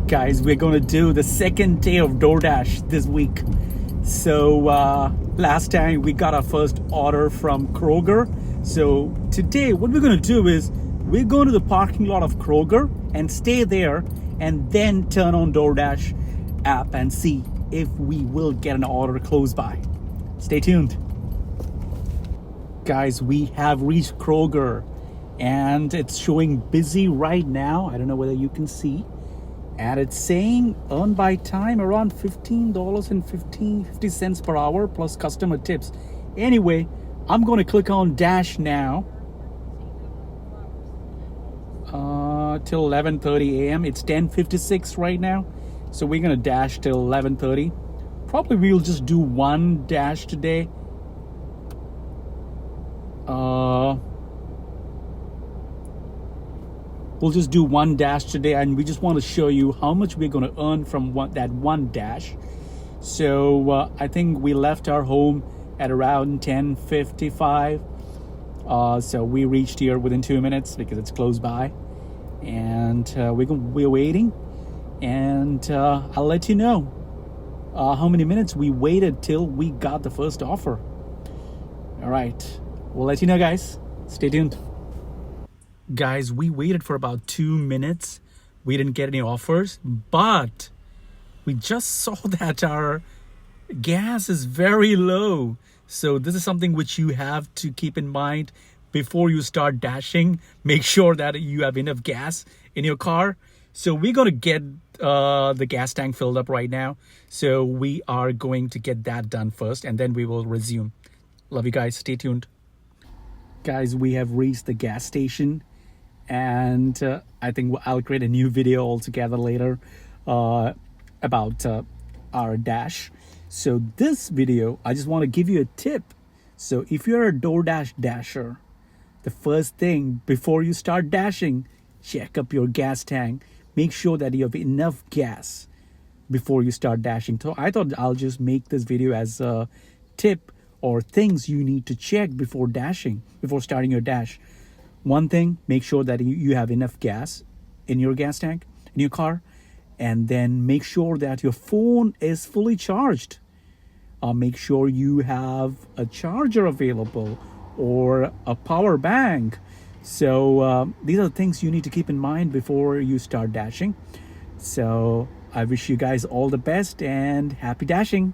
Guys, we're going to do the second day of DoorDash this week. So last time we got our first order from Kroger. So today what we're going to do is we're going to the parking lot of Kroger and stay there and then turn on DoorDash app and see if we will get an order close by. Stay tuned. Guys, we have reached Kroger and it's showing busy right now. I don't know whether you can see. And it's saying earn by time around $15.50 per hour plus customer tips. Anyway, I'm going to click on Dash now till 11:30 a.m. It's 10:56 right now. So we're going to dash till 11:30. Probably we'll just do one dash today. We'll just do one dash today, and we just want to show you how much we're going to earn from that one dash. So I think we left our home at around 10:55. So we reached here within 2 minutes because it's close by, and we're waiting. And I'll let you know how many minutes we waited till we got the first offer. All right, we'll let you know, guys. Stay tuned. Guys, we waited for about 2 minutes. We didn't get any offers, but we just saw that our gas is very low. So this is something which you have to keep in mind before you start dashing. Make sure that you have enough gas in your car. So we're going to get the gas tank filled up right now. So we are going to get that done first, and then we will resume. Love you guys. Stay tuned. Guys, we have reached the gas station. And I think I'll create a new video altogether later about our dash. So this video, I just want to give you a tip. So if you're a DoorDash dasher, the first thing before you start dashing, check up your gas tank. Make sure that you have enough gas before you start dashing. So I thought I'll just make this video as a tip or things you need to check before dashing, before starting your dash. One thing, make sure that you have enough gas in your gas tank, in your car, and then make sure that your phone is fully charged. Make sure you have a charger available or a power bank. So these are the things you need to keep in mind before you start dashing. So I wish you guys all the best and happy dashing.